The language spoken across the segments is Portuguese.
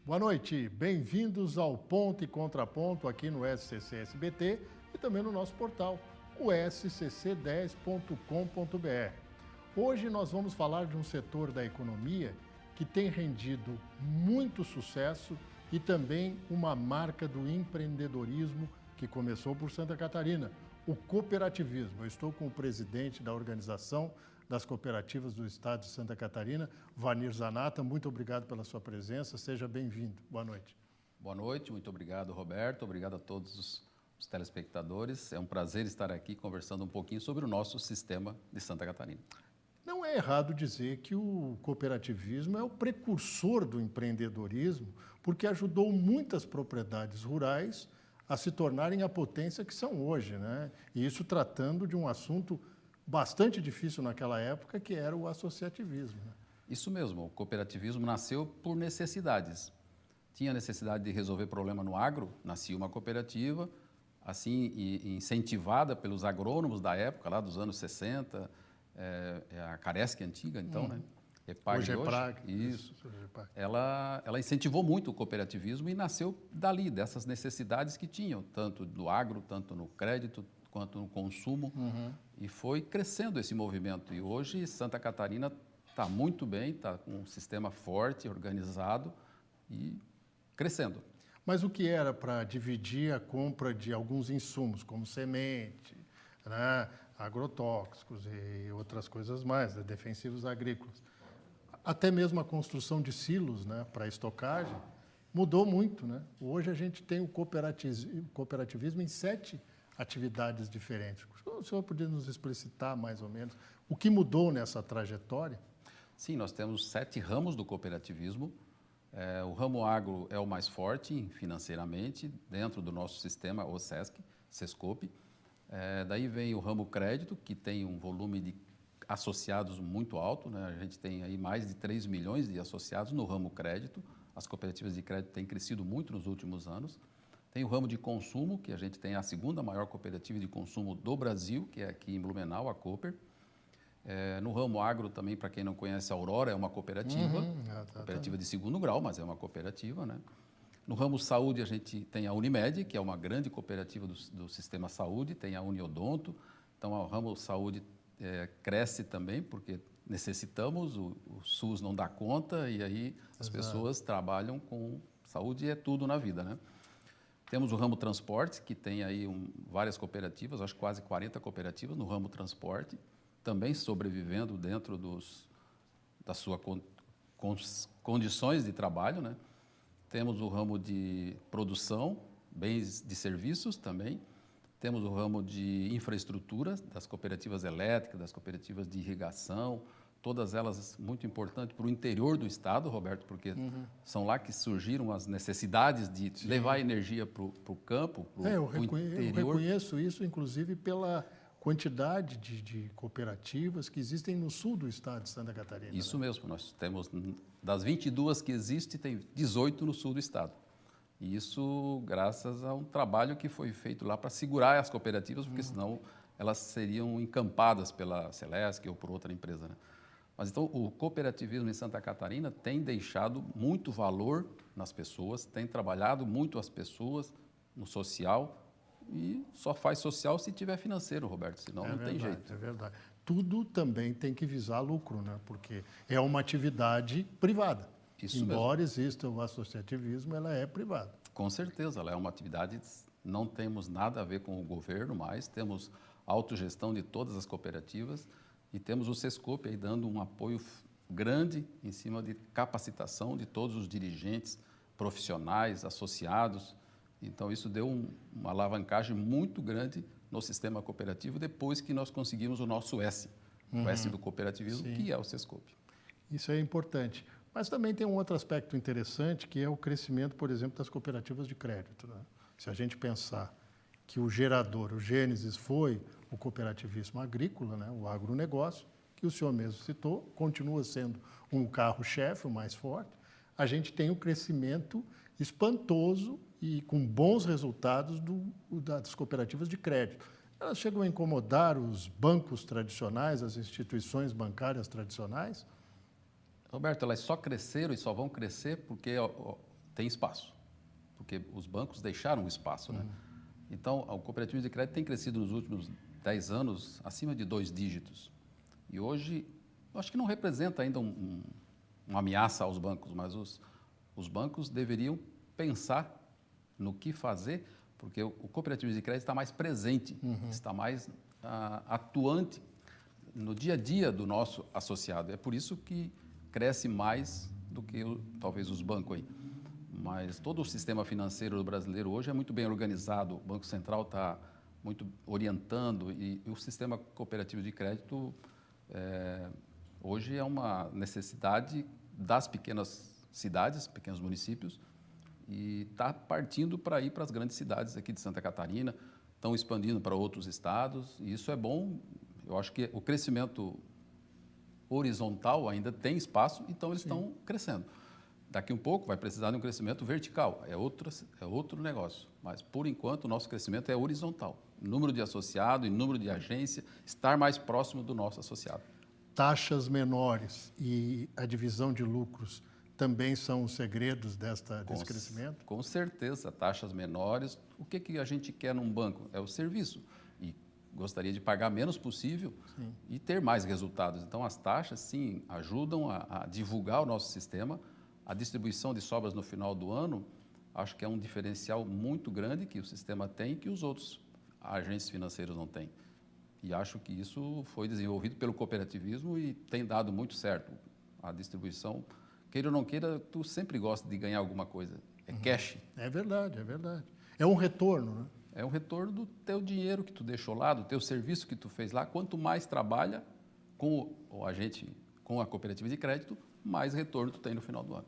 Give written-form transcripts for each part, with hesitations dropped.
Boa noite, bem-vindos ao Ponto e Contraponto aqui no SCC SBT e também no nosso portal, o scc10.com.br. Hoje nós vamos falar de um setor da economia que tem rendido muito sucesso e também uma marca do empreendedorismo que começou por Santa Catarina, o cooperativismo. Eu estou com o presidente da Organização das Cooperativas do Estado de Santa Catarina, Vanir Zanata. Muito obrigado pela sua presença, seja bem-vindo. Boa noite. Boa noite, muito obrigado, Roberto. Obrigado a todos os telespectadores. É um prazer estar aqui conversando um pouquinho sobre o nosso sistema de Santa Catarina. Não é errado dizer que o cooperativismo é o precursor do empreendedorismo, porque ajudou muitas propriedades rurais a se tornarem a potência que são hoje, né? E isso tratando de um assunto bastante difícil naquela época, que era o associativismo, né? Isso mesmo, o cooperativismo nasceu por necessidades. Tinha necessidade de resolver problema no agro, nascia uma cooperativa, assim, incentivada pelos agrônomos da época, lá dos anos 60, a Caresc antiga, então, né? EPAG Hoje é Prag. Isso. Ela incentivou muito o cooperativismo e nasceu dali, dessas necessidades que tinham, tanto do agro, tanto no crédito, quanto no consumo, e foi crescendo esse movimento. E hoje Santa Catarina está muito bem, está com um sistema forte, organizado e crescendo. Mas o que era para dividir a compra de alguns insumos, como semente, né, agrotóxicos e outras coisas mais, né, defensivos agrícolas, até mesmo a construção de silos, né, para estocagem, mudou muito, né? Hoje a gente tem o cooperativismo em 7 atividades diferentes. O senhor podia nos explicitar mais ou menos o que mudou nessa trajetória? Sim, nós temos 7 ramos do cooperativismo. O ramo agro é o mais forte financeiramente dentro do nosso sistema, o Sescope. Daí vem o ramo crédito, que tem um volume de associados muito alto, né? A gente tem aí mais de 3 milhões de associados no ramo crédito. As cooperativas de crédito têm crescido muito nos últimos anos. Tem o ramo de consumo, que a gente tem a segunda maior cooperativa de consumo do Brasil, que é aqui em Blumenau, a Cooper. No ramo agro também, para quem não conhece, a Aurora é uma cooperativa, cooperativa de segundo grau, mas é uma cooperativa, né? No ramo saúde, a gente tem a Unimed, que é uma grande cooperativa do sistema saúde, tem a Uniodonto. Então, o ramo saúde cresce também, porque necessitamos, o SUS não dá conta, e aí as pessoas trabalham com saúde e é tudo na vida, né? Temos o ramo transporte, que tem aí várias cooperativas, acho que quase 40 cooperativas no ramo transporte, também sobrevivendo dentro das suas condições de trabalho, né? Temos o ramo de produção, bens de serviços também. Temos o ramo de infraestrutura, das cooperativas elétricas, das cooperativas de irrigação, todas elas muito importantes para o interior do estado, Roberto, porque são lá que surgiram as necessidades de levar energia para o campo, para o interior. Eu reconheço isso, inclusive, pela quantidade de cooperativas que existem no sul do estado de Santa Catarina. Isso, né? Mesmo, nós temos, das 22 que existem, tem 18 no sul do estado. E isso graças a um trabalho que foi feito lá para segurar as cooperativas, porque senão elas seriam encampadas pela Celesc ou por outra empresa, né? Mas então o cooperativismo em Santa Catarina tem deixado muito valor nas pessoas, tem trabalhado muito as pessoas no social e só faz social se tiver financeiro, Roberto, senão não tem jeito. É verdade. Tudo também tem que visar lucro, né? Porque é uma atividade privada. Isso Embora mesmo. exista o associativismo, ela é privada. Com certeza, ela é uma atividade, não temos nada a ver com o governo, mas temos autogestão de todas as cooperativas e temos o Sescope aí dando um apoio grande em cima de capacitação de todos os dirigentes profissionais, associados. Então, isso deu uma alavancagem muito grande no sistema cooperativo depois que nós conseguimos o nosso S, o S do cooperativismo, Sim. que é o Sescope. Isso é importante. Mas também tem um outro aspecto interessante, que é o crescimento, por exemplo, das cooperativas de crédito, né? Se a gente pensar que o gerador, o gênesis, foi o cooperativismo agrícola, né? O agronegócio, que o senhor mesmo citou, continua sendo um carro-chefe, o mais forte, a gente tem um crescimento espantoso e com bons resultados das cooperativas de crédito. Elas chegam a incomodar os bancos tradicionais, as instituições bancárias tradicionais? Roberto, elas só cresceram e só vão crescer porque tem espaço, porque os bancos deixaram espaço, né? Então, o cooperativismo de crédito tem crescido nos últimos 10 anos acima de 2 dígitos. E hoje, eu acho que não representa ainda uma ameaça aos bancos, mas os bancos deveriam pensar no que fazer, porque o cooperativismo de crédito está mais presente, está mais atuante no dia a dia do nosso associado. É por isso que cresce mais do que talvez os bancos aí. Mas todo o sistema financeiro brasileiro hoje é muito bem organizado, o Banco Central está muito orientando e o sistema cooperativo de crédito hoje é uma necessidade das pequenas cidades, pequenos municípios, e está partindo para ir para as grandes cidades aqui de Santa Catarina, estão expandindo para outros estados, e isso é bom. Eu acho que o crescimento horizontal ainda tem espaço, então eles estão crescendo. Daqui um pouco vai precisar de um crescimento vertical, é outro negócio, mas por enquanto o nosso crescimento é horizontal. Número de associado e número de agência, estar mais próximo do nosso associado. Taxas menores e a divisão de lucros também são os segredos desse crescimento? Com certeza, taxas menores. O que a gente quer num banco? É o serviço. E gostaria de pagar menos possível e ter mais resultados. Então, as taxas, sim, ajudam a divulgar o nosso sistema. A distribuição de sobras no final do ano, acho que é um diferencial muito grande que o sistema tem e que os outros agentes financeiros não têm. E acho que isso foi desenvolvido pelo cooperativismo e tem dado muito certo. A distribuição, queira ou não queira, tu sempre gosta de ganhar alguma coisa. É cash. É verdade, é verdade. É um retorno, né? É um retorno do teu dinheiro que tu deixou lá, do teu serviço que tu fez lá. Quanto mais trabalha com o agente, com a cooperativa de crédito, mais retorno tu tem no final do ano.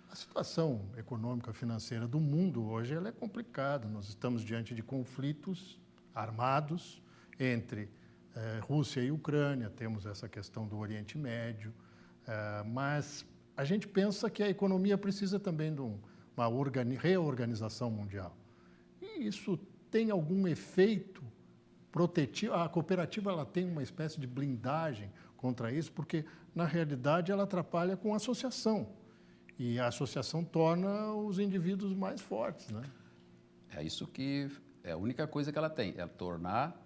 A situação econômica financeira do mundo hoje ela é complicada. Nós estamos diante de conflitos armados entre Rússia e Ucrânia, temos essa questão do Oriente Médio, mas a gente pensa que a economia precisa também de uma reorganização mundial. E isso tem algum efeito protetivo? A cooperativa ela tem uma espécie de blindagem contra isso, porque, na realidade, ela atrapalha com a associação. E a associação torna os indivíduos mais fortes, né? É isso que é a única coisa que ela tem, é tornar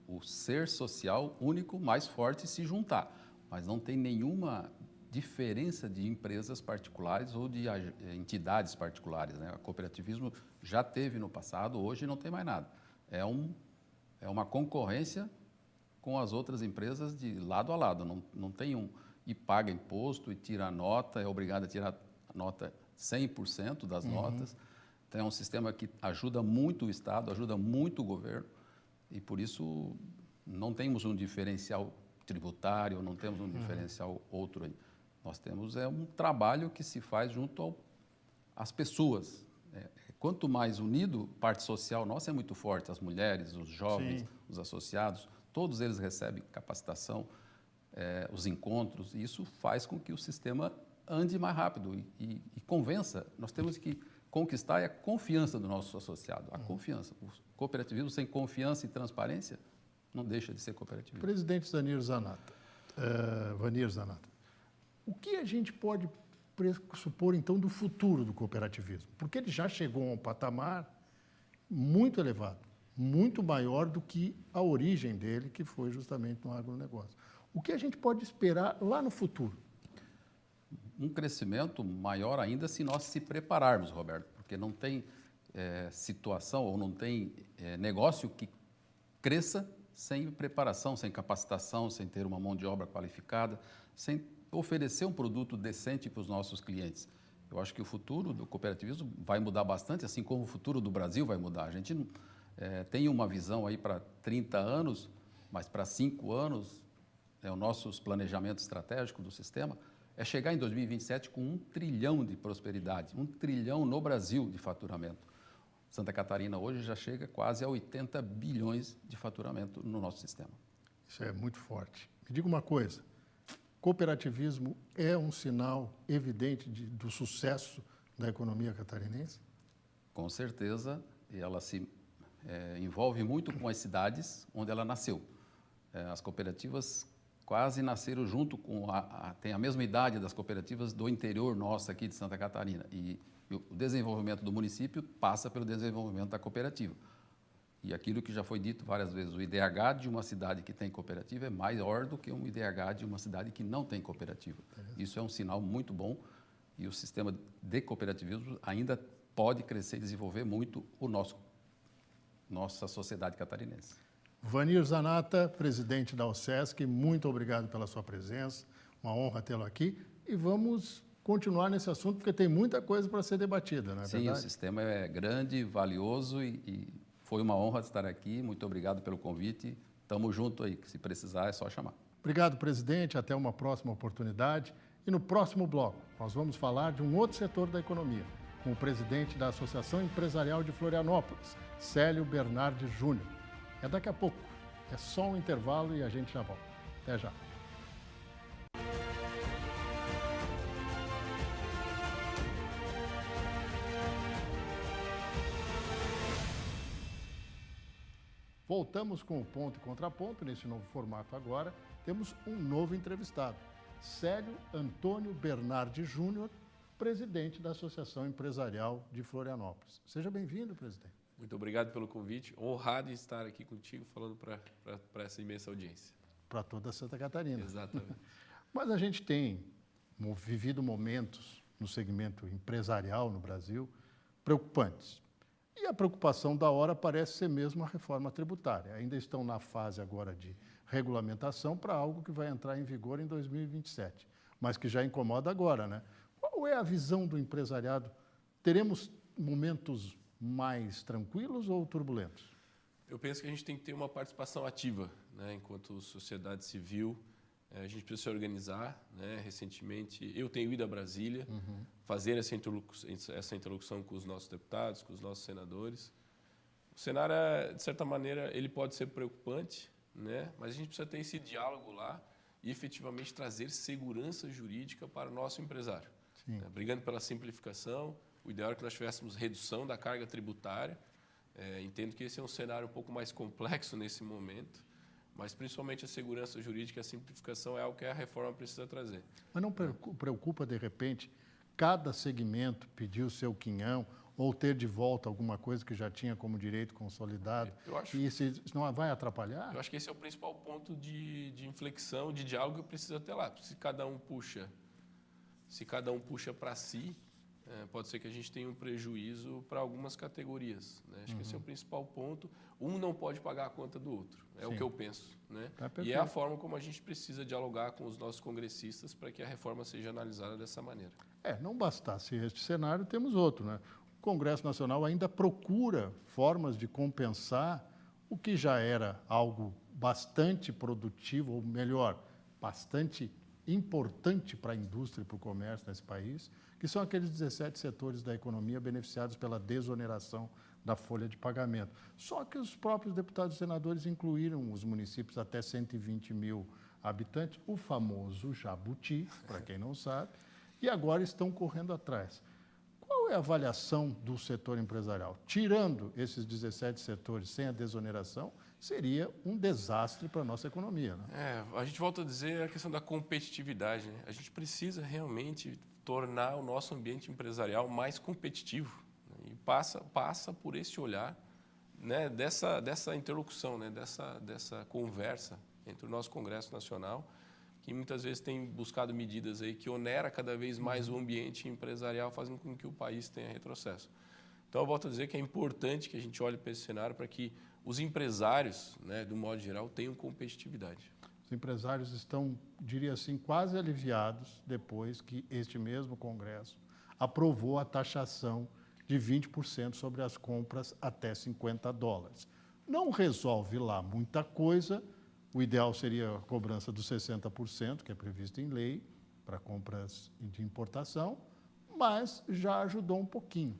o ser social único mais forte e se juntar. Mas não tem nenhuma diferença de empresas particulares ou de entidades particulares, né? O cooperativismo já teve no passado, hoje não tem mais nada. É uma concorrência com as outras empresas de lado a lado. Não tem e paga imposto e tira a nota, é obrigado a tirar a nota 100% das notas. Então, é um sistema que ajuda muito o Estado, ajuda muito o governo, e por isso não temos um diferencial tributário, não temos um diferencial outro aí. Nós temos um trabalho que se faz junto às pessoas. Quanto mais unido, parte social nossa é muito forte, as mulheres, os jovens, os associados, todos eles recebem capacitação, os encontros, e isso faz com que o sistema ande mais rápido e convença. Nós temos que conquistar a confiança do nosso associado, a confiança. O cooperativismo sem confiança e transparência não deixa de ser cooperativismo. Presidente Vanir Zanata, o que a gente pode pressupor, então, do futuro do cooperativismo? Porque ele já chegou a um patamar muito elevado, muito maior do que a origem dele, que foi justamente no agronegócio. O que a gente pode esperar lá no futuro? Um crescimento maior ainda se nós se prepararmos, Roberto, porque não tem situação ou não tem negócio que cresça sem preparação, sem capacitação, sem ter uma mão de obra qualificada, sem oferecer um produto decente para os nossos clientes. Eu acho que o futuro do cooperativismo vai mudar bastante, assim como o futuro do Brasil vai mudar. A gente tem uma visão aí para 30 anos, mas para 5 anos, o nosso planejamento estratégico do sistema é chegar em 2027 com 1 trilhão de prosperidade, 1 trilhão no Brasil de faturamento. Santa Catarina hoje já chega quase a 80 bilhões de faturamento no nosso sistema. Isso é muito forte. Me diga uma coisa, cooperativismo é um sinal evidente do sucesso da economia catarinense? Com certeza, e ela se envolve muito com as cidades onde ela nasceu. As cooperativas quase nasceram junto com tem a mesma idade das cooperativas do interior nosso aqui de Santa Catarina. E E o desenvolvimento do município passa pelo desenvolvimento da cooperativa. E aquilo que já foi dito várias vezes, o IDH de uma cidade que tem cooperativa é maior do que um IDH de uma cidade que não tem cooperativa. Isso é um sinal muito bom e o sistema de cooperativismo ainda pode crescer e desenvolver muito nossa sociedade catarinense. Vanir Zanata, presidente da OSESC, muito obrigado pela sua presença, uma honra tê-lo aqui e vamos continuar nesse assunto porque tem muita coisa para ser debatida, não é verdade? Sim, o sistema é grande, valioso e foi uma honra estar aqui. Muito obrigado pelo convite. Estamos juntos aí, que se precisar é só chamar. Obrigado, presidente. Até uma próxima oportunidade. E no próximo bloco, nós vamos falar de um outro setor da economia, com o presidente da Associação Empresarial de Florianópolis, Célio Bernardi Júnior. É daqui a pouco. É só um intervalo e a gente já volta. Até já. Voltamos com o ponto e contraponto. Nesse novo formato agora, temos um novo entrevistado, Célio Antônio Bernardi Júnior, presidente da Associação Empresarial de Florianópolis. Seja bem-vindo, presidente. Muito obrigado pelo convite. Honrado em estar aqui contigo, falando para essa imensa audiência. Para toda Santa Catarina. Exatamente. Mas a gente tem vivido momentos no segmento empresarial no Brasil preocupantes. E a preocupação da hora parece ser mesmo a reforma tributária. Ainda estão na fase agora de regulamentação para algo que vai entrar em vigor em 2027, mas que já incomoda agora, né? Qual é a visão do empresariado? Teremos momentos mais tranquilos ou turbulentos? Eu penso que a gente tem que ter uma participação ativa, né? Enquanto sociedade civil, a gente precisa se organizar, né? Recentemente, eu tenho ido a Brasília, fazer essa interlocução com os nossos deputados, com os nossos senadores. O cenário, de certa maneira, ele pode ser preocupante, né? Mas a gente precisa ter esse diálogo lá e efetivamente trazer segurança jurídica para o nosso empresário. Né? Brigando pela simplificação, o ideal é que nós tivéssemos redução da carga tributária. Entendo que esse é um cenário um pouco mais complexo nesse momento, mas principalmente a segurança jurídica e a simplificação é algo que a reforma precisa trazer. Mas não preocupa, de repente, cada segmento pedir o seu quinhão ou ter de volta alguma coisa que já tinha como direito consolidado? E isso não vai atrapalhar? Eu acho que esse é o principal ponto de inflexão, de diálogo que precisa ter lá. Se cada um puxa para si, pode ser que a gente tenha um prejuízo para algumas categorias. Né? Acho que esse é o principal ponto. Um não pode pagar a conta do outro. É o que eu penso. Né? E é a forma como a gente precisa dialogar com os nossos congressistas para que a reforma seja analisada dessa maneira. Não bastasse este cenário, temos outro. Né? O Congresso Nacional ainda procura formas de compensar o que já era algo bastante produtivo, ou melhor, bastante importante para a indústria e para o comércio nesse país, que são aqueles 17 setores da economia beneficiados pela desoneração da folha de pagamento. Só que os próprios deputados e senadores incluíram os municípios até 120 mil habitantes, o famoso jabuti, para quem não sabe, e agora estão correndo atrás. Qual é a avaliação do setor empresarial? Tirando esses 17 setores sem a desoneração, seria um desastre para a nossa economia. Né? A gente volta a dizer a questão da competitividade. Né? A gente precisa realmente tornar o nosso ambiente empresarial mais competitivo. Né? E passa por esse olhar, né? dessa interlocução, né? dessa conversa entre o nosso Congresso Nacional, que muitas vezes tem buscado medidas aí que onera cada vez mais o ambiente empresarial, fazendo com que o país tenha retrocesso. Então, eu volto a dizer que é importante que a gente olhe para esse cenário para que os empresários, né, do modo geral, tenham competitividade. Os empresários estão, diria assim, quase aliviados depois que este mesmo Congresso aprovou a taxação de 20% sobre as compras até $50. Não resolve lá muita coisa. O ideal seria a cobrança dos 60%, que é previsto em lei, para compras de importação, mas já ajudou um pouquinho.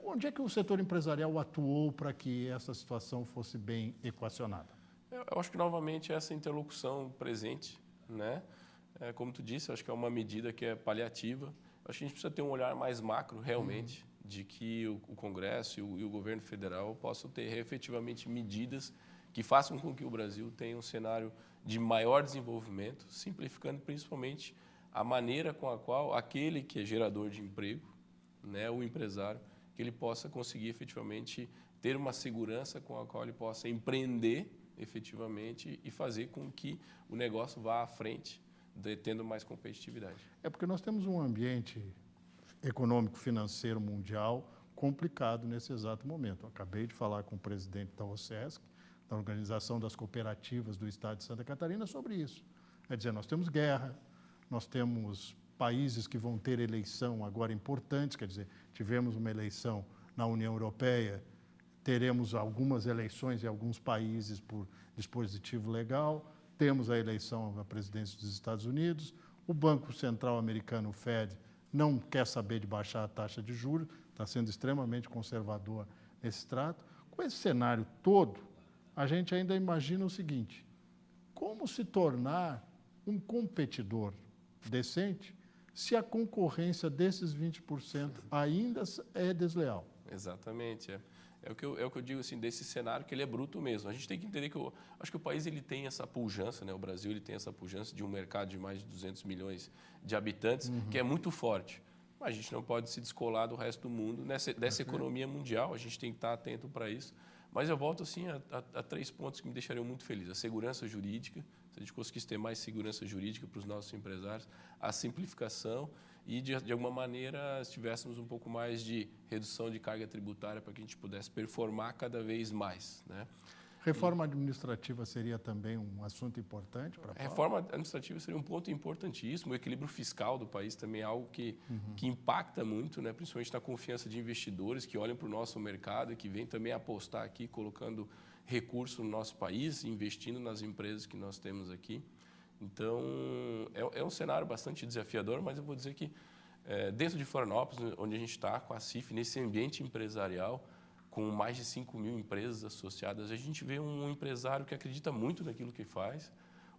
Onde é que o setor empresarial atuou para que essa situação fosse bem equacionada? Eu acho que, novamente, essa interlocução presente, né? Como tu disse, acho que é uma medida que é paliativa. Acho que a gente precisa ter um olhar mais macro, realmente, de que o Congresso e o governo federal possam ter efetivamente medidas que façam com que o Brasil tenha um cenário de maior desenvolvimento, simplificando principalmente a maneira com a qual aquele que é gerador de emprego né, o empresário, que ele possa conseguir efetivamente ter uma segurança com a qual ele possa empreender efetivamente e fazer com que o negócio vá à frente, tendo mais competitividade. É porque nós temos um ambiente econômico financeiro mundial complicado nesse exato momento. Eu acabei de falar com o presidente da OCESC, da Organização das Cooperativas do Estado de Santa Catarina, sobre isso. Quer dizer, nós temos guerra, nós temos países que vão ter eleição agora importantes, quer dizer, tivemos uma eleição na União Europeia, teremos algumas eleições em alguns países por dispositivo legal, temos a eleição à presidência dos Estados Unidos, o Banco Central Americano, o Fed, não quer saber de baixar a taxa de juros, está sendo extremamente conservador nesse trato. Com esse cenário todo, a gente ainda imagina o seguinte: como se tornar um competidor decente se a concorrência desses 20% ainda é desleal? Exatamente. É o que eu digo assim, desse cenário que ele é bruto mesmo. A gente tem que entender que acho que o país ele tem essa pujança, né? O Brasil ele tem essa pujança de um mercado de mais de 200 milhões de habitantes, que é muito forte. Mas a gente não pode se descolar do resto do mundo dessa economia mundial. A gente tem que estar atento para isso. Mas eu volto assim a 3 pontos que me deixariam muito feliz: a segurança jurídica, se a gente conseguisse ter mais segurança jurídica para os nossos empresários, a simplificação e, de alguma maneira, se tivéssemos um pouco mais de redução de carga tributária para que a gente pudesse performar cada vez mais, né? Reforma administrativa seria também um assunto importante para a pauta? Reforma administrativa seria um ponto importantíssimo. O equilíbrio fiscal do país também é algo que impacta muito, né? Principalmente na confiança de investidores que olham para o nosso mercado e que vêm também apostar aqui, colocando recurso no nosso país, investindo nas empresas que nós temos aqui. Então, é um cenário bastante desafiador, mas eu vou dizer que dentro de Florianópolis, onde a gente está com a CIF, nesse ambiente empresarial, com mais de 5 mil empresas associadas, a gente vê um empresário que acredita muito naquilo que faz,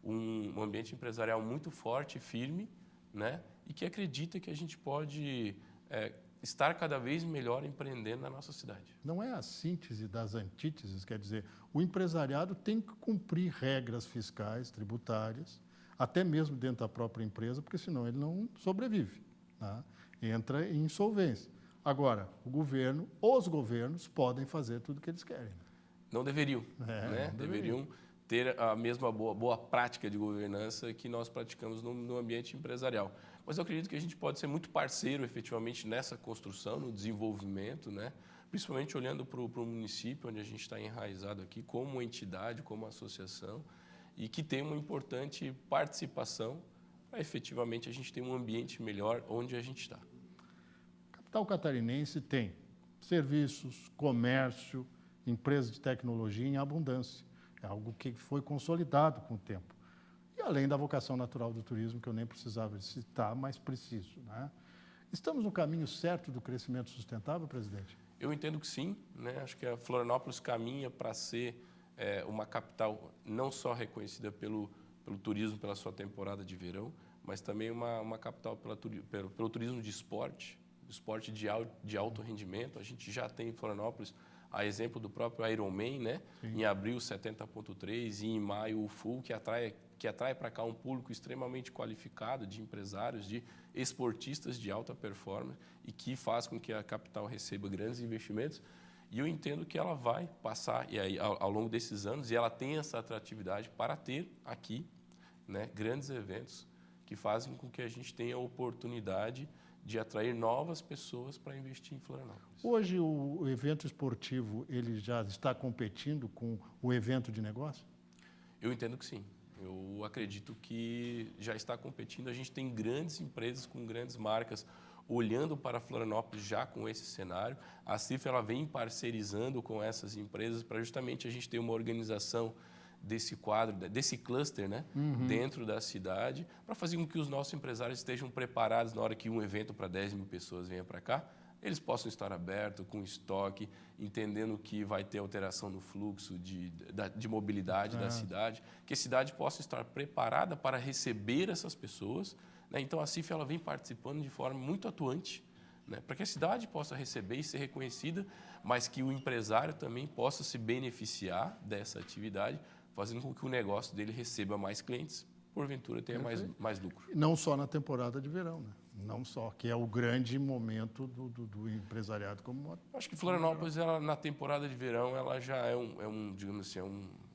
um ambiente empresarial muito forte e firme, né? E que acredita que a gente pode estar cada vez melhor empreendendo na nossa cidade. Não é a síntese das antíteses, quer dizer, o empresariado tem que cumprir regras fiscais, tributárias, até mesmo dentro da própria empresa, porque senão ele não sobrevive, tá? Entra em insolvência. Agora, os governos podem fazer tudo o que eles querem. Não deveriam, né? Deveriam ter a mesma boa prática de governança que nós praticamos no ambiente empresarial. Mas eu acredito que a gente pode ser muito parceiro, efetivamente, nessa construção, no desenvolvimento, né? Principalmente olhando para o município, onde a gente está enraizado aqui, como entidade, como associação, e que tem uma importante participação para, efetivamente, a gente ter um ambiente melhor onde a gente está. A capital catarinense tem serviços, comércio, empresas de tecnologia em abundância. É algo que foi consolidado com o tempo. E além da vocação natural do turismo, que eu nem precisava citar, mas preciso, né? Estamos no caminho certo do crescimento sustentável, presidente? Eu entendo que sim, né? Acho que a Florianópolis caminha para ser uma capital não só reconhecida pelo turismo, pela sua temporada de verão, mas também uma capital pelo turismo de esporte de alto rendimento. A gente já tem em Florianópolis a exemplo do próprio Ironman, né? Em abril 70.3 e em maio o Full, que atrai para cá um público extremamente qualificado de empresários, de esportistas de alta performance e que faz com que a capital receba grandes investimentos. E eu entendo que ela vai passar e aí, ao longo desses anos, e ela tem essa atratividade para ter aqui, né, grandes eventos que fazem com que a gente tenha a oportunidade de atrair novas pessoas para investir em Florianópolis. Hoje o evento esportivo ele já está competindo com o evento de negócio? Eu entendo que sim. Eu acredito que já está competindo. A gente tem grandes empresas com grandes marcas olhando para Florianópolis já com esse cenário. A CIF ela vem parcerizando com essas empresas para justamente a gente ter uma organização desse quadro, desse cluster, né, dentro da cidade, para fazer com que os nossos empresários estejam preparados na hora que um evento para 10 mil pessoas venha para cá, eles possam estar abertos, com estoque, entendendo que vai ter alteração no fluxo de mobilidade da cidade, que a cidade possa estar preparada para receber essas pessoas, né? Então, a CIF ela vem participando de forma muito atuante, né, para que a cidade possa receber e ser reconhecida, mas que o empresário também possa se beneficiar dessa atividade, fazendo com que o negócio dele receba mais clientes porventura tenha mais lucro. Não só na temporada de verão, né? Não só, que é o grande momento do empresariado como Acho que Florianópolis, ela, na temporada de verão, ela já digamos assim,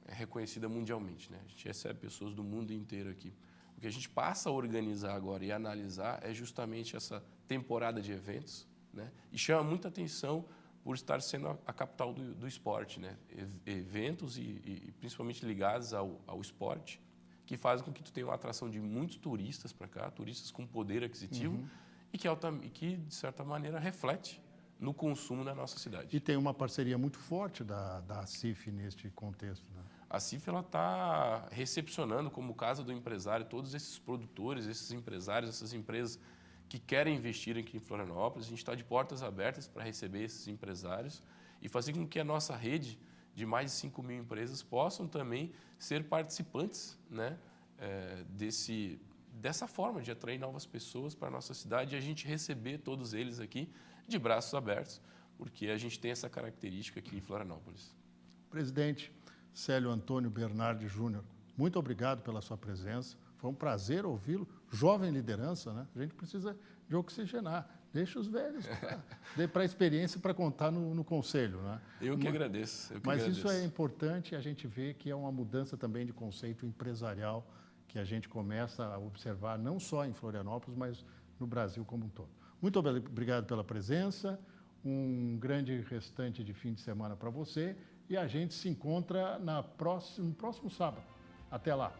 é reconhecida mundialmente, né? A gente recebe pessoas do mundo inteiro aqui. O que a gente passa a organizar agora e analisar é justamente essa temporada de eventos, né? E chama muita atenção por estar sendo a capital do esporte, né? Eventos e principalmente ligados ao esporte, que fazem com que tu tenha uma atração de muitos turistas para cá, turistas com poder aquisitivo, e que, de certa maneira, reflete no consumo da nossa cidade. E tem uma parceria muito forte da CIF neste contexto, né? A CIF está recepcionando, como Casa do Empresário, todos esses produtores, esses empresários, essas empresas que querem investir aqui em Florianópolis. A gente está de portas abertas para receber esses empresários e fazer com que a nossa rede de mais de 5 mil empresas possam também ser participantes, né, dessa forma de atrair novas pessoas para a nossa cidade e a gente receber todos eles aqui de braços abertos, porque a gente tem essa característica aqui em Florianópolis. Presidente Célio Antônio Bernardi Júnior, muito obrigado pela sua presença. Foi um prazer ouvi-lo. Jovem liderança, né? A gente precisa de oxigenar. Deixa os velhos para a experiência para contar no conselho, né? Eu que agradeço. Isso é importante, a gente vê que é uma mudança também de conceito empresarial que a gente começa a observar não só em Florianópolis, mas no Brasil como um todo. Muito obrigado pela presença, um grande restante de fim de semana para você e a gente se encontra no próximo sábado. Até lá!